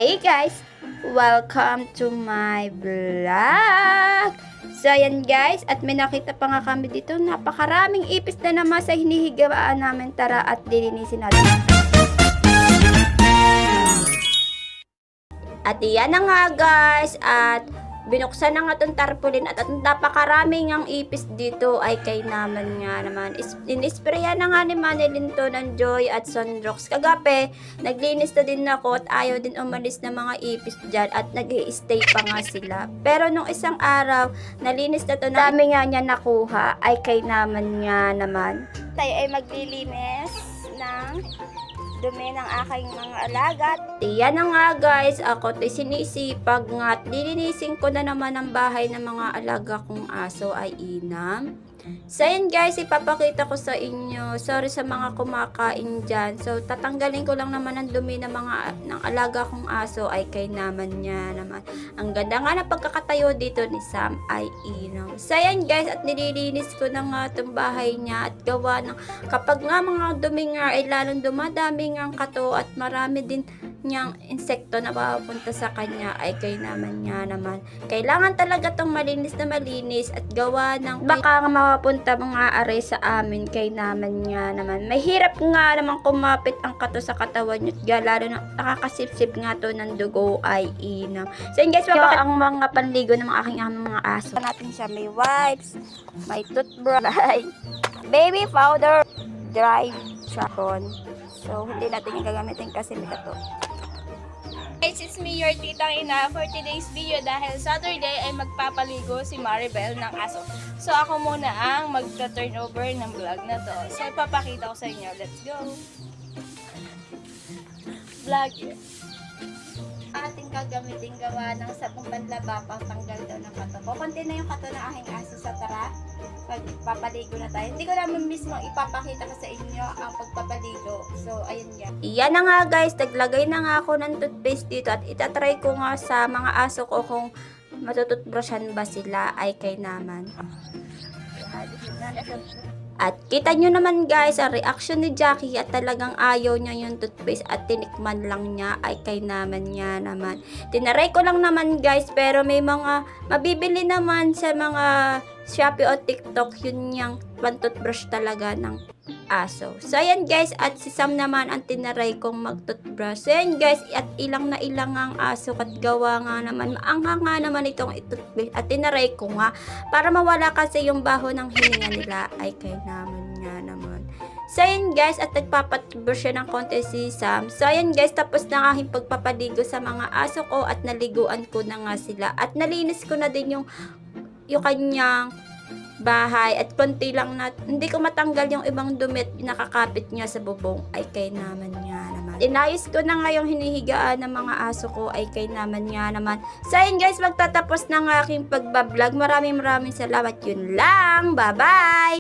Hey guys! Welcome to my vlog! So ayan guys, at may nakita pa nga kami dito, napakaraming ipis na naman sa hinihigaan namin. Tara at lilinisin natin. At iyan na nga guys, at binuksan na nga itong tarpaulin at napakaraming ang ipis dito ay kay naman nga naman. Inisprayan na nga ni Manilyn to ng Joy at Sunrox. Kagabi, naglinis na din ako at ayaw din umalis na mga ipis dyan at nag-i-stay pa nga sila. Pero nung isang araw, nalinis na to, dami nga niya nakuha ay kay naman nga naman. Tayo ay maglilinis ng dumi ng aking mga alaga. Yan na nga guys, ako tayo sinisipag nga at lilinisin ko na naman ang bahay ng mga alaga kong aso ay Inam. So yun guys, ipapakita ko sa inyo. Sorry sa mga kumakain dyan. So tatanggalin ko lang naman ang dumi ng alaga kong aso ay kay naman niya naman. Ang ganda nga na pagkakatayo dito ni Sam ay Inam. So yan guys, at nililinis ko na nga itong bahay niya at gawa ng kapag nga mga dumi nga ay lalong dumadami nga ang kato at marami din niyang insekto na papunta sa kanya ay kay naman niya naman. Kailangan talaga tong malinis na malinis at gawa ng baka nga mapapunta mga aray sa amin kay naman niya naman. Mahirap nga naman kumapit ang kato sa katawan niyo at lalo na nakakasipsip nga to ng dugo ay Inam. So yun guys, papakita ang mga panligo ng aking mga aso. Natin siya, may wipes, may toothbrush, baby powder, dry shampoo. So hindi natin yung gagamitin kasi may kato. Guys, it's me, your titang ina for today's video dahil Saturday ay magpapaligo si Maribel ng aso. So ako muna ang magta-turn over ng vlog na to. So ipapakita ko sa inyo. Let's go! Vlog yun. Ating gagamitin gawa ng sabong panlaba pang tanggal daw ng kato. Kukunti na yung kato ng aking aso sa tara. Pagpapaligo na tayo. Hindi ko naman mismo ipapakita ko sa inyo ang pagpapaligo. So, ayun yan. Iyan na nga guys. Naglagay na nga ako ng toothpaste dito at itatry ko nga sa mga aso ko kung matututbrushan ba sila ay kay naman. At kita nyo naman guys, ang reaction ni Jackie at talagang ayaw niya yung toothpaste at tinikman lang niya ay kay naman niya naman. Tinaray ko lang naman guys, pero may mga mabibili naman sa mga Shopee o TikTok, yun yung pang-toothbrush talaga ng aso. So ayan guys, at si Sam naman ang tinaray kong mag-toothbrush. So ayan guys, at ilang na ilang ang aso at gawa nga naman, maanghang nga naman itong toothbrush at tinaray ko nga para mawala kasi yung baho ng hininga nila ay kay naman nga naman. So ayan guys, at nagpapatbrush siya ng konti si Sam. So ayan guys, tapos na aking pagpapaligo sa mga aso ko at naliguan ko na nga sila at nalinis ko na din yung kanyang bahay at konti lang na hindi ko matanggal yung ibang dumit nakakapit niya sa bubong ay kay naman niya naman. Inayos ko na nga yung hinihigaan ng mga aso ko ay kay naman niya naman. So ayun guys, magtatapos na nga aking pagbablog. Maraming salamat, yun lang. Bye bye!